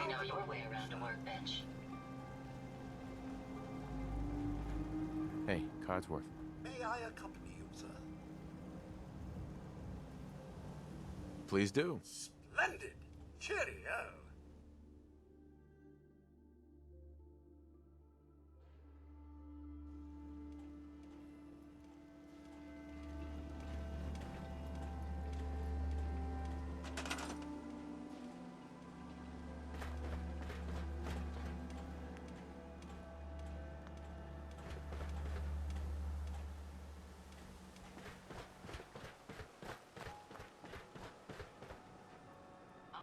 You know your way around a workbench. Hey, Codsworth. May I accompany you, sir? Please do. Splendid! Cheerio!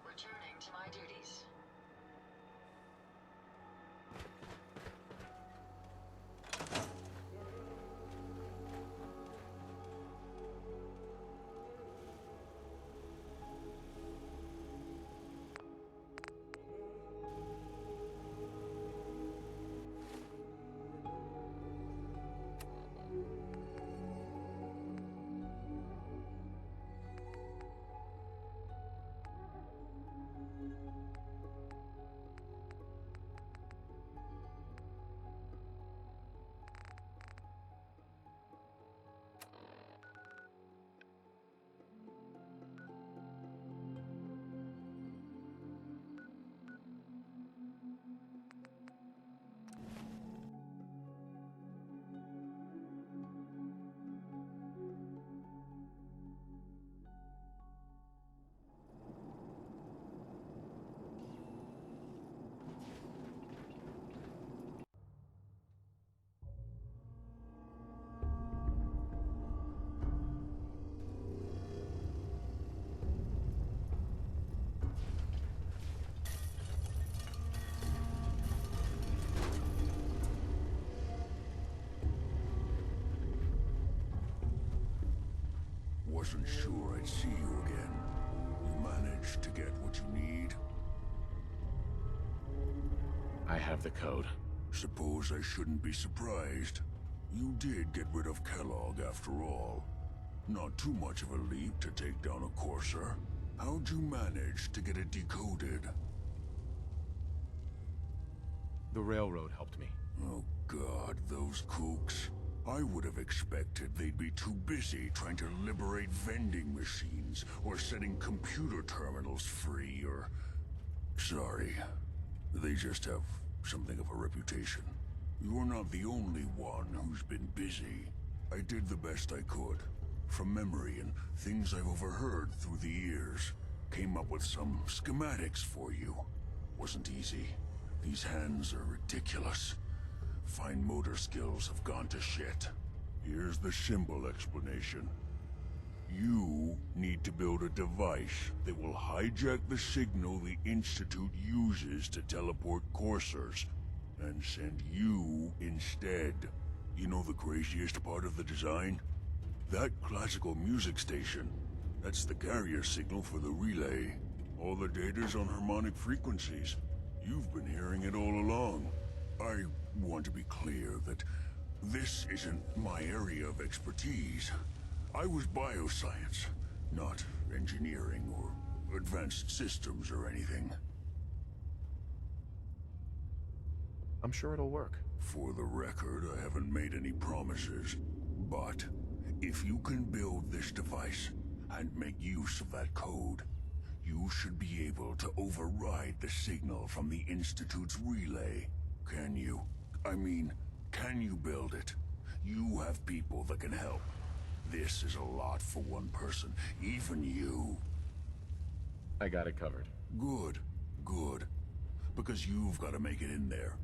Returning to my duties. Wasn't sure I'd see you again. You managed to get what you need? I have the code. Suppose I shouldn't be surprised. You did get rid of Kellogg after all. Not too much of a leap to take down a courser. How'd you manage to get it decoded? The railroad helped me. Oh God, those kooks. I would have expected they'd be too busy trying to liberate vending machines or setting computer terminals free or... Sorry. They just have something of a reputation. You're not the only one who's been busy. I did the best I could. From memory and things I've overheard through the years. Came up with some schematics for you. Wasn't easy. These hands are ridiculous. Fine motor skills have gone to shit. Here's the simple explanation. You need to build a device that will hijack the signal the Institute uses to teleport coursers, and send you instead. You know the craziest part of the design? That classical music station. That's the carrier signal for the relay. All the data's on harmonic frequencies. You've been hearing it all along. I want to be clear that this isn't my area of expertise. I was bioscience, not engineering or advanced systems or anything. I'm sure it'll work. For the record, I haven't made any promises, but if you can build this device and make use of that code, you should be able to override the signal from the Institute's relay. Can you? I mean, can you build it? You have people that can help. This is a lot for one person, even you. I got it covered. Good, good. Because you've got to make it in there.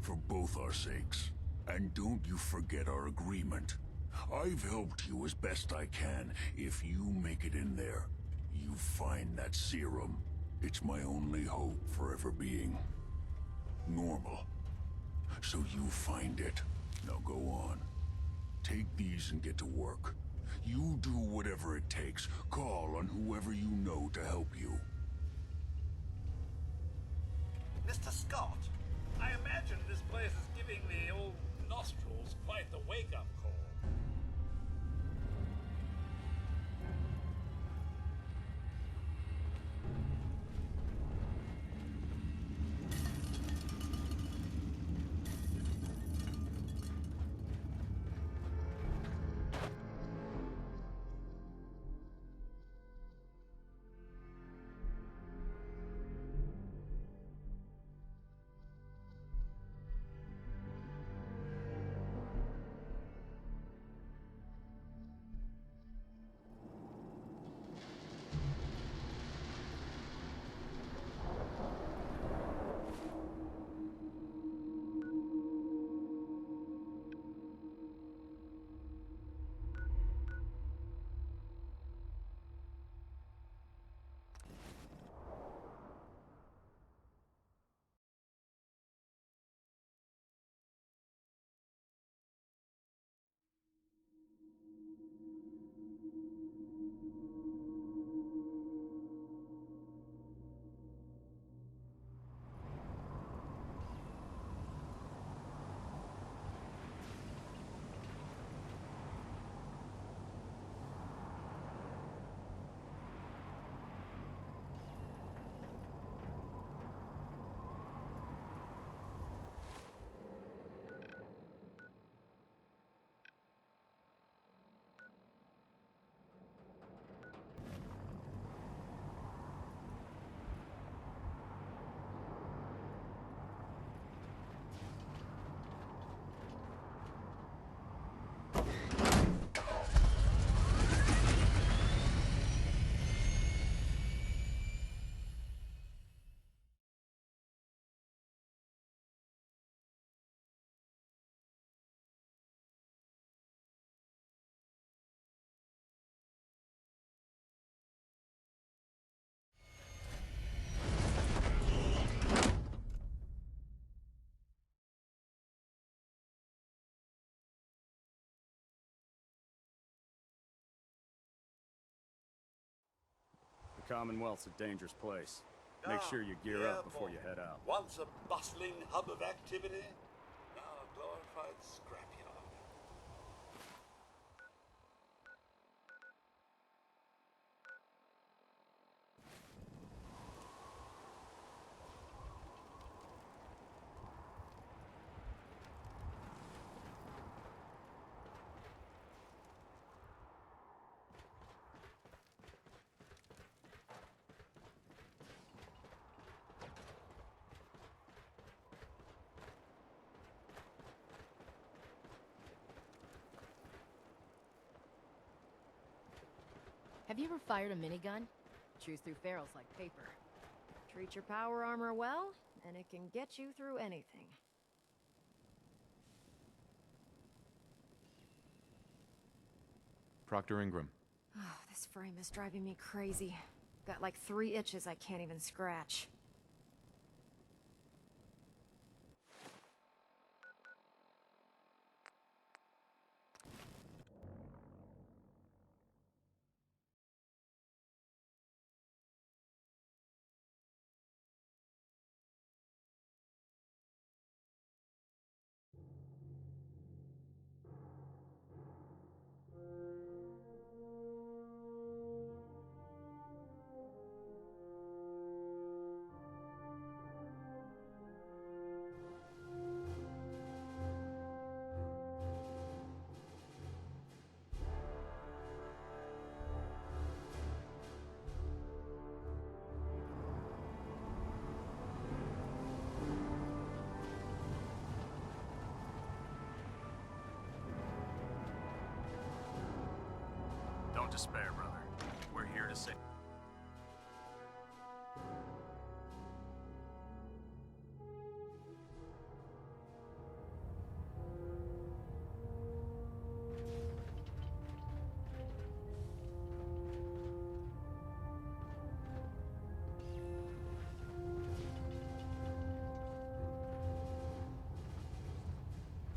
For both our sakes. And don't you forget our agreement. I've helped you as best I can. If you make it in there, you find that serum. It's my only hope for ever being normal. So you find it. Now go on. Take these and get to work. You do whatever it takes. Call on whoever you know to help you. Mr. Scott, I imagine this place is giving the old nostrils quite the wake-up call. Commonwealth's a dangerous place. Make sure you gear up before you head out. Once a bustling hub of activity, now a glorified scrapyard. Have you ever fired a minigun? Chews through ferrules like paper. Treat your power armor well, and it can get you through anything. Proctor Ingram. Oh, this frame is driving me crazy. Got like 3 itches I can't even scratch. Don't despair, brother. We're here to save.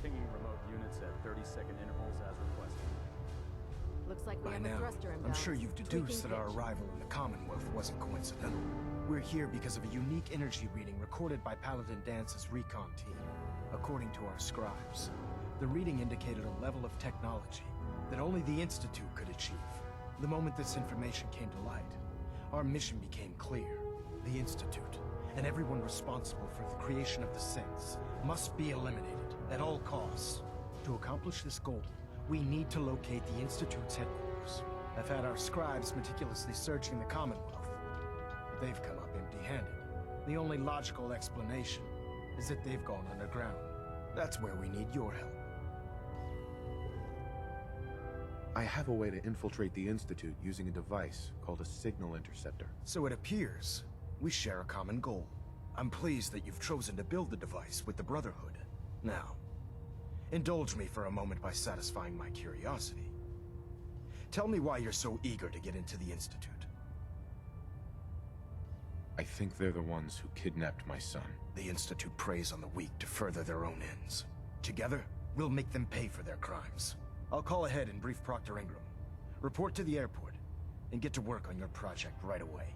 Pinging remote units at 30-second intervals as requested. Looks like we By have a now, thruster I'm imbalance. sure you've deduced that our Tweaking arrival in the Commonwealth wasn't coincidental. We're here because of a unique energy reading recorded by Paladin Dance's recon team. According to our scribes, the reading indicated a level of technology that only the Institute could achieve. The moment this information came to light, our mission became clear. The Institute, and everyone responsible for the creation of the synths, must be eliminated at all costs. To accomplish this goal, we need to locate the Institute's headquarters. I've had our scribes meticulously searching the Commonwealth, but they've come up empty-handed. The only logical explanation is that they've gone underground. That's where we need your help. I have a way to infiltrate the Institute using a device called a signal interceptor. So it appears we share a common goal. I'm pleased that you've chosen to build the device with the Brotherhood. Now, indulge me for a moment by satisfying my curiosity. Tell me why you're so eager to get into the Institute. I think they're the ones who kidnapped my son. The Institute preys on the weak to further their own ends. Together, we'll make them pay for their crimes. I'll call ahead and brief Proctor Ingram. Report to the airport, and get to work on your project right away.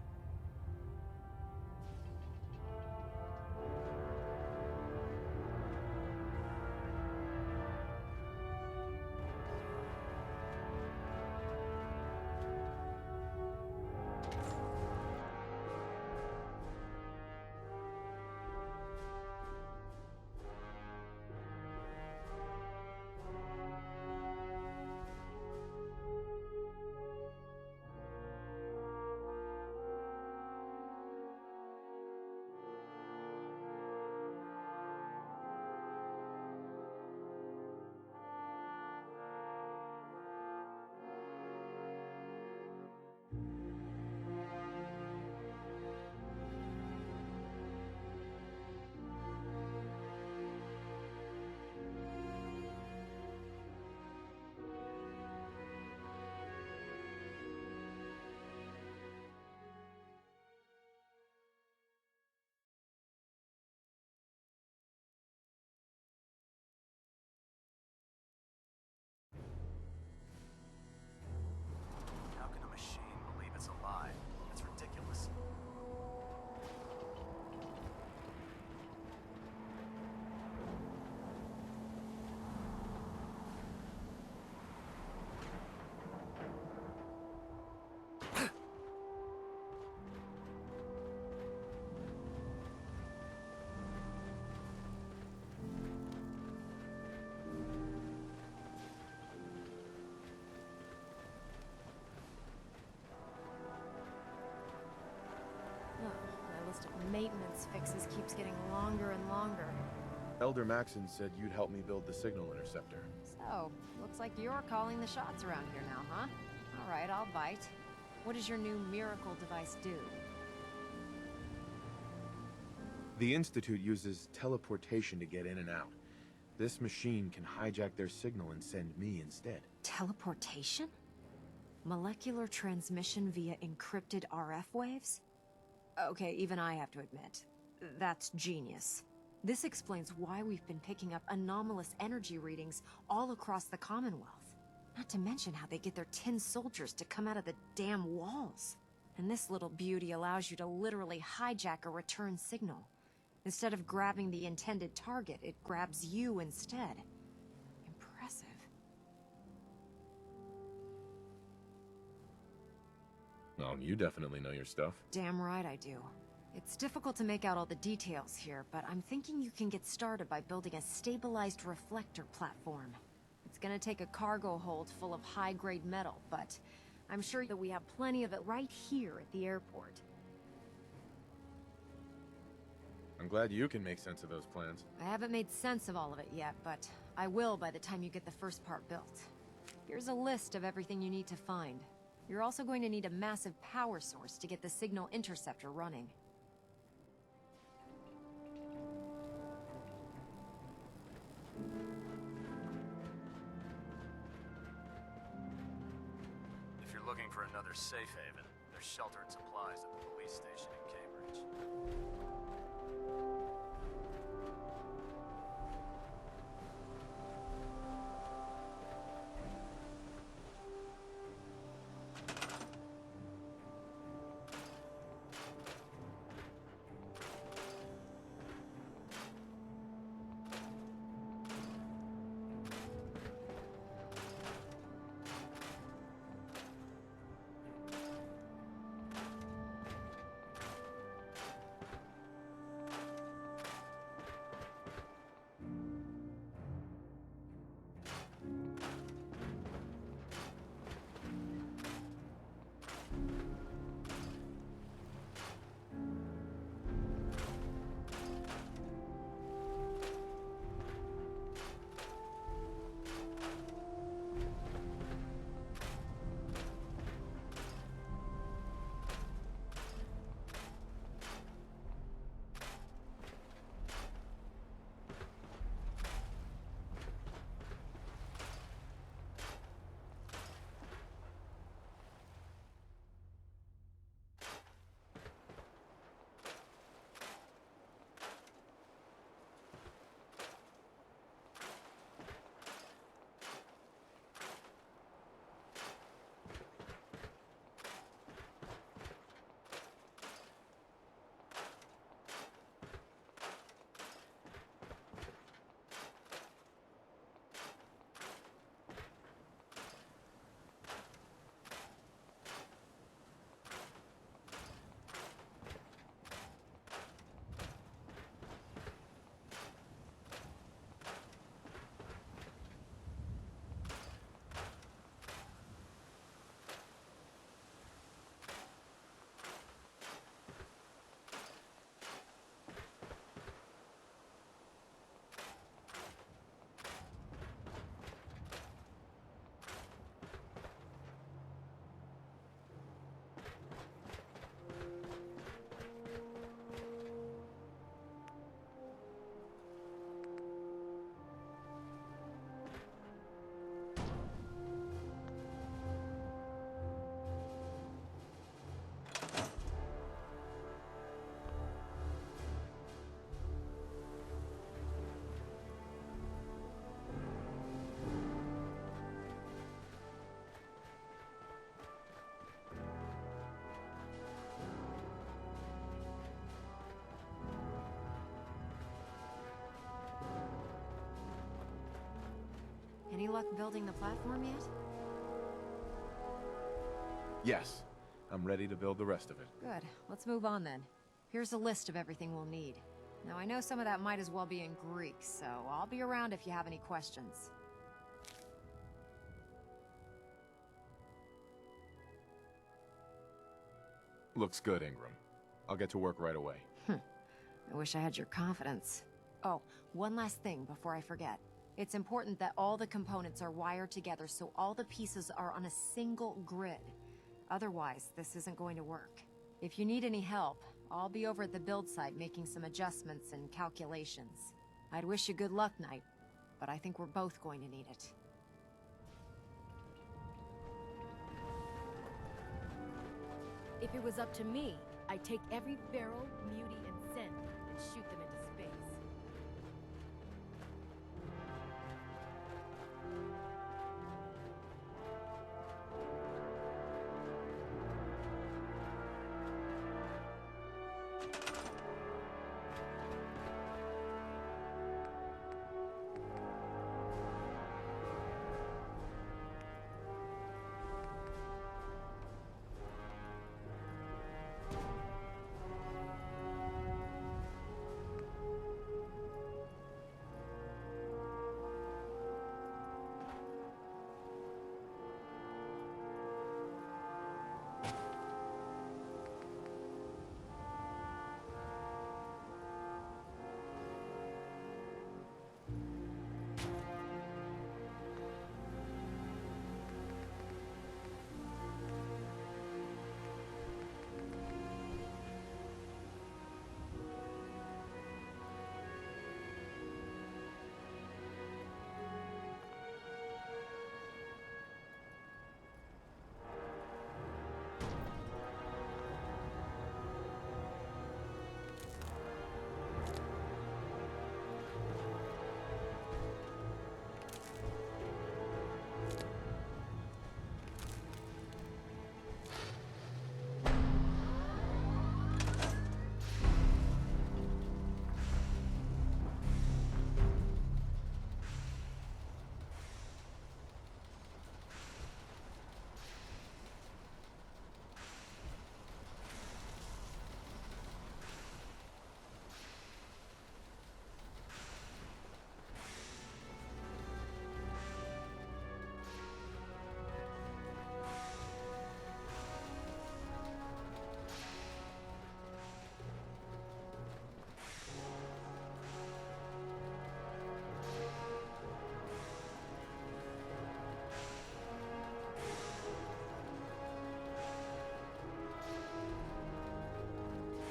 getting longer and longer. Elder Maxon said you'd help me build the signal interceptor. So, looks like you're calling the shots around here now, huh? Alright, I'll bite. What does your new miracle device do? The Institute uses teleportation to get in and out. This machine can hijack their signal and send me instead. Teleportation? Molecular transmission via encrypted RF waves? Okay, even I have to admit, that's genius. This explains why we've been picking up anomalous energy readings all across the Commonwealth. Not to mention how they get their tin soldiers to come out of the damn walls. And this little beauty allows you to literally hijack a return signal. Instead of grabbing the intended target, it grabs you instead. Impressive. Oh, you definitely know your stuff. Damn right I do. It's difficult to make out all the details here, but I'm thinking you can get started by building a stabilized reflector platform. It's gonna take a cargo hold full of high-grade metal, but I'm sure that we have plenty of it right here at the airport. I'm glad you can make sense of those plans. I haven't made sense of all of it yet, but I will by the time you get the first part built. Here's a list of everything you need to find. You're also going to need a massive power source to get the signal interceptor running. If you're looking for another safe haven, there's shelter and supplies at the police station in Cambridge. Any luck building the platform yet? Yes, I'm ready to build the rest of it. Good. Let's move on then. Here's a list of everything we'll need. Now, I know some of that might as well be in Greek, so I'll be around if you have any questions. Looks good, Ingram. I'll get to work right away. I wish I had your confidence. Oh, one last thing before I forget. It's important that all the components are wired together so all the pieces are on a single grid. Otherwise, this isn't going to work. If you need any help, I'll be over at the build site making some adjustments and calculations. I'd wish you good luck, Knight, but I think we're both going to need it. If it was up to me, I'd take every Pharaoh, Mutie, and Sen and shoot them into space.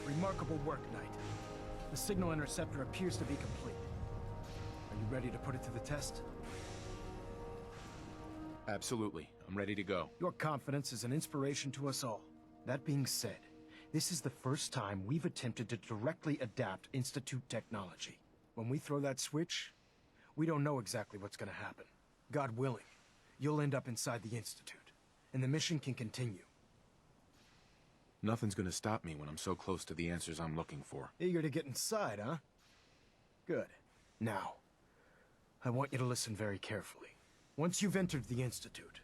Remarkable work, Knight. The signal interceptor appears to be complete. Are you ready to put it to the test? Absolutely. I'm ready to go. Your confidence is an inspiration to us all. That being said, this is the first time we've attempted to directly adapt Institute technology. When we throw that switch, we don't know exactly what's gonna happen. God willing, you'll end up inside the Institute, and the mission can continue. Nothing's gonna stop me when I'm so close to the answers I'm looking for. Eager to get inside, huh? Good. Now, I want you to listen very carefully. Once you've entered the Institute,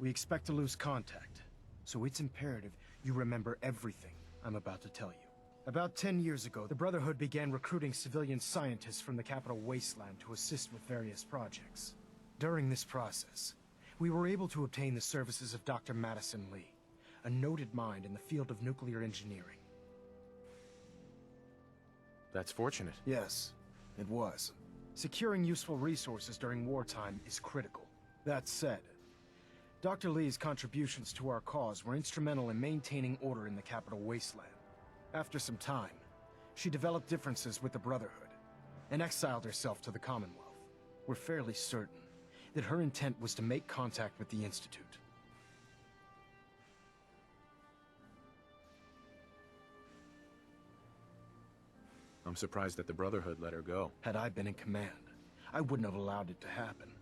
we expect to lose contact, so it's imperative you remember everything I'm about to tell you. About 10 years ago, the Brotherhood began recruiting civilian scientists from the capital wasteland to assist with various projects. During this process, we were able to obtain the services of Dr. Madison Lee, a noted mind in the field of nuclear engineering. That's fortunate. Yes, it was. Securing useful resources during wartime is critical. That said, Dr. Lee's contributions to our cause were instrumental in maintaining order in the capital wasteland. After some time, she developed differences with the Brotherhood and exiled herself to the Commonwealth. We're fairly certain that her intent was to make contact with the Institute. I'm surprised that the Brotherhood let her go. Had I been in command, I wouldn't have allowed it to happen.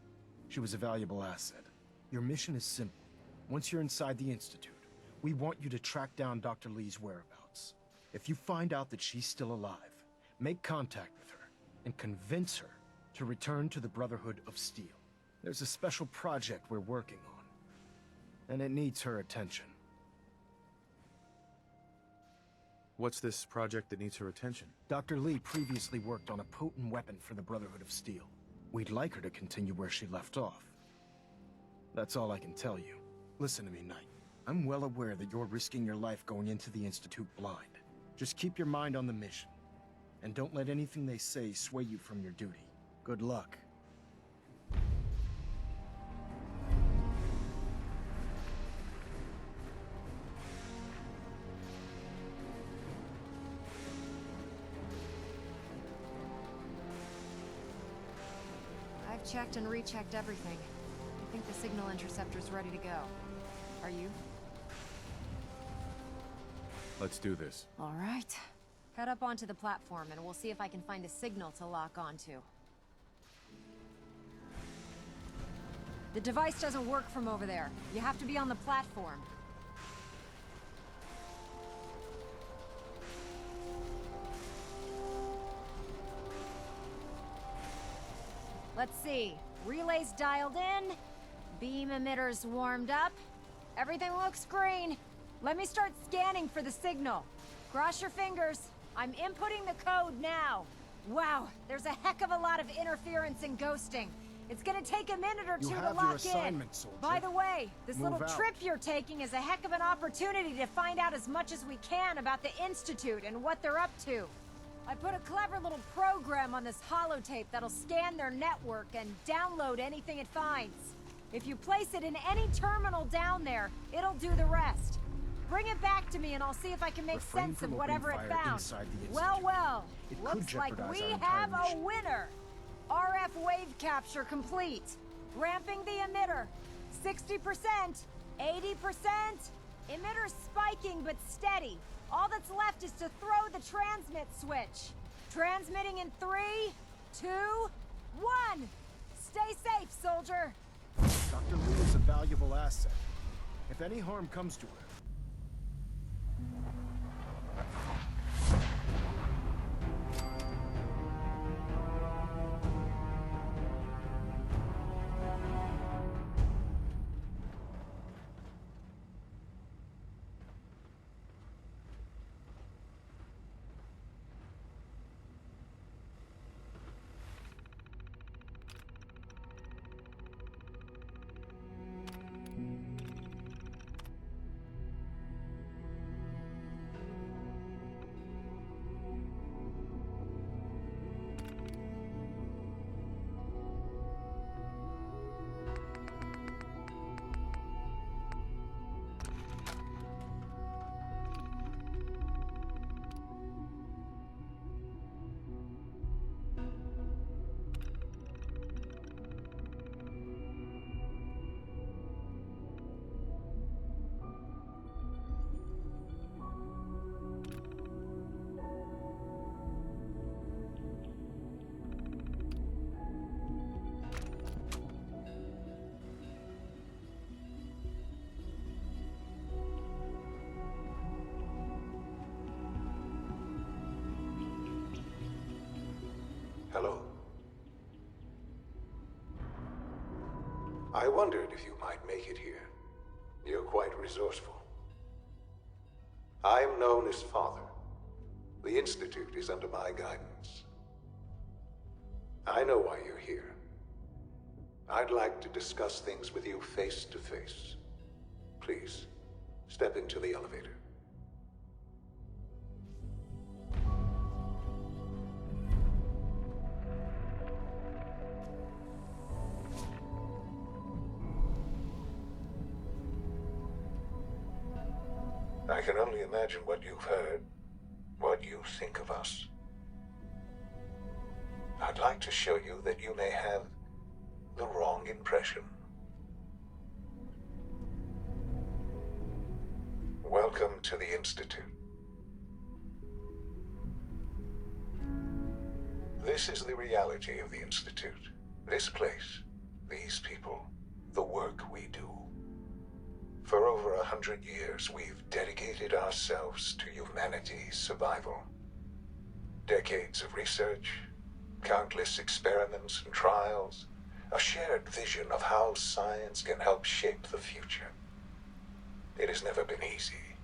She was a valuable asset. Your mission is simple. Once you're inside the Institute, we want you to track down Dr. Lee's whereabouts. If you find out that she's still alive, make contact with her and convince her to return to the Brotherhood of Steel. There's a special project we're working on, and it needs her attention. What's this project that needs her attention? Dr. Lee previously worked on a potent weapon for the Brotherhood of Steel. We'd like her to continue where she left off. That's all I can tell you. Listen to me, Knight. I'm well aware that you're risking your life going into the Institute blind. Just keep your mind on the mission, And don't let anything they say sway you from your duty. Good luck. I've checked and rechecked everything. I think the signal interceptor's ready to go. Are you? Let's do this. All right. Head up onto the platform and we'll see if I can find a signal to lock onto. The device doesn't work from over there. You have to be on the platform. Let's see. Relays dialed in. Beam emitters warmed up. Everything looks green. Let me start scanning for the signal. Cross your fingers. I'm inputting the code now. Wow, there's a heck of a lot of interference and ghosting. It's gonna take a minute or two to have lock your in. assignment, soldier. By the way, this Move little out. trip you're taking is a heck of an opportunity to find out as much as we can about the Institute and what they're up to. I put a clever little program on this holotape that'll scan their network and download anything it finds. If you place it in any terminal down there, it'll do the rest. Bring it back to me and I'll see if I can make Refrain sense of from whatever it opening fire found. inside the Well, Institute. well, It could looks like jeopardize we our entire have a mission. winner. RF wave capture complete. Ramping the emitter. 60%, 80%. Emitter spiking but steady. All that's left is to throw the transmit switch. Transmitting in 3, 2, 1. Stay safe, soldier. Dr. Lee is a valuable asset. If any harm comes to her, Hello. I wondered if you might make it here. You're quite resourceful. I am known as Father. The Institute is under my guidance. I know why you're here. I'd like to discuss things with you face to face. Please, step into the elevator. I can only imagine what you've heard, what you think of us. I'd like to show you that you may have the wrong impression. Welcome to the Institute. This is the reality of the Institute. This place, these people, the work we do. For over 100 years, we've dedicated ourselves to humanity's survival. Decades of research, countless experiments and trials, a shared vision of how science can help shape the future. It has never been easy,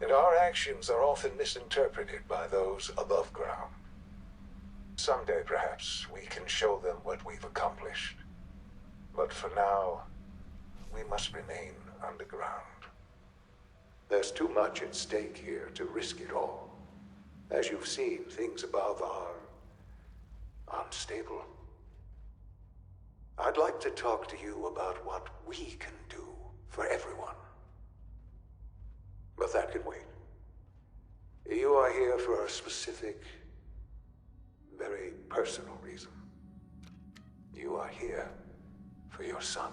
and our actions are often misinterpreted by those above ground. Someday, perhaps, we can show them what we've accomplished. But for now, we must remain underground. There's too much at stake here to risk it all. As you've seen, things above are unstable. I'd like to talk to you about what we can do for everyone. But that can wait. You are here for a specific, very personal reason. You are here for your son.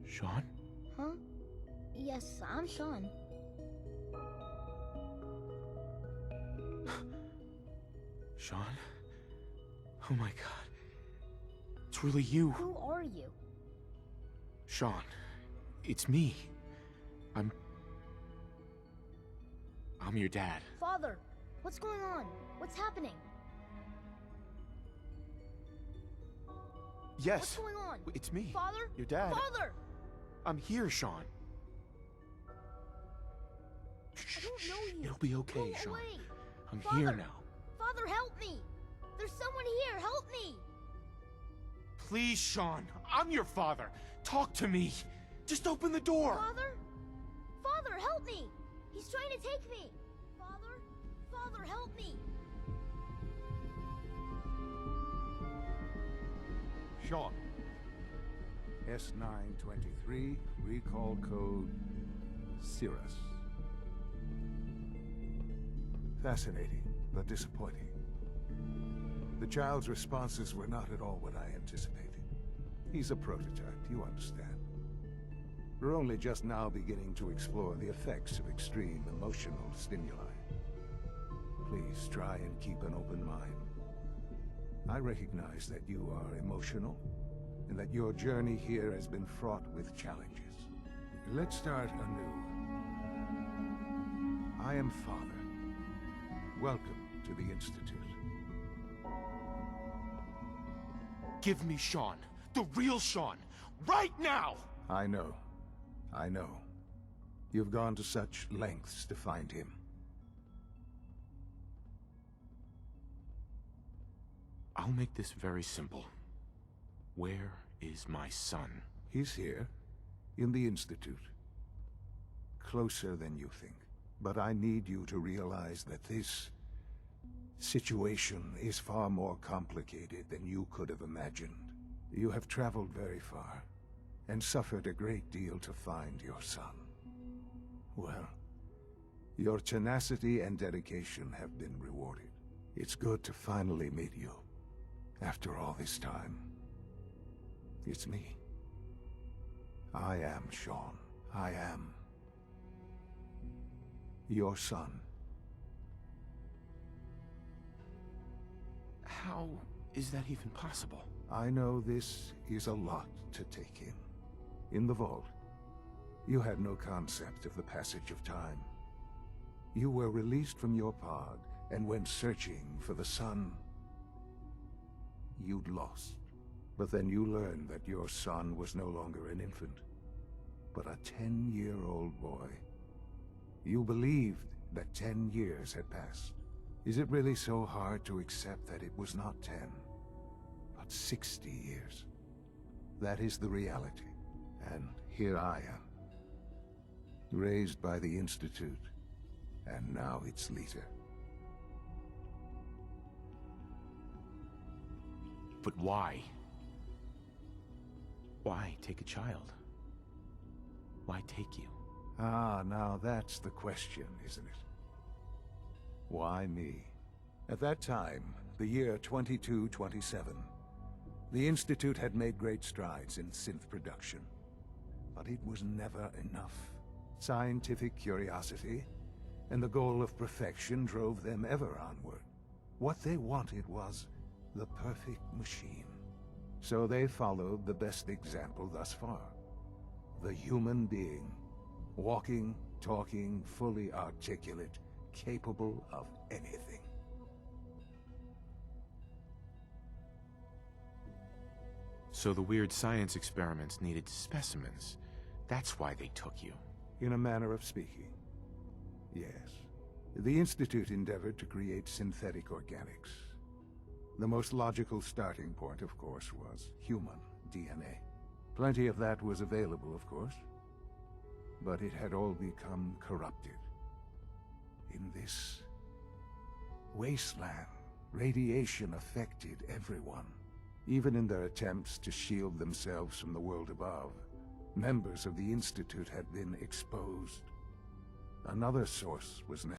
Sean? Huh? Yes, I'm Sean. Sean? Oh my god. It's really you. Who are you? Sean, it's me. I'm your dad. Father, what's going on? What's happening? Yes. What's going on? It's me. Father? Your dad. Father! I'm here, Sean. I don't know you. It'll be okay, Go Sean. away. I'm Father. here now. Father, help me! There's someone here, help me! Please, Sean. I'm your father. Talk to me. Just open the door. Father? Father, help me! He's trying to take me! Father? Father, help me! Sean. S923, recall code Cirrus. Fascinating, but disappointing. The child's responses were not at all what I anticipated. He's a prototype, you understand. We're only just now beginning to explore the effects of extreme emotional stimuli. Please try and keep an open mind. I recognize that you are emotional, and that your journey here has been fraught with challenges. Let's start anew. I am Father. Welcome to the Institute. Give me Sean. The real Sean. Right now! I know. I know. You've gone to such lengths to find him. I'll make this very simple. Where is my son? He's here, in the Institute. Closer than you think. But I need you to realize that this situation is far more complicated than you could have imagined. You have traveled very far, and suffered a great deal to find your son. Well, your tenacity and dedication have been rewarded. It's good to finally meet you, after all this time. It's me. I am Sean. I am your son. How is that even possible? I know this is a lot to take in. In the vault, you had no concept of the passage of time. You were released from your pod and went searching for the sun you'd lost. But then you learned that your son was no longer an infant, but a 10-year-old boy. You believed that 10 years had passed. Is it really so hard to accept that it was not 10, but 60 years? That is the reality. And here I am, raised by the Institute, and now its leader. But why? Why take a child? Why take you? Ah, now that's the question, isn't it? Why me? At that time, the year 2227, the Institute had made great strides in synth production. But it was never enough. Scientific curiosity and the goal of perfection drove them ever onward. What they wanted was the perfect machine. So they followed the best example thus far. The human being, walking talking, fully articulate, capable of anything. So the weird science experiments needed specimens. That's why they took you. In a manner of speaking, yes. The Institute endeavored to create synthetic organics. The most logical starting point, of course, was human DNA. Plenty of that was available, of course, but it had all become corrupted. In this wasteland, radiation affected everyone. Even in their attempts to shield themselves from the world above, members of the Institute had been exposed. Another source was necessary.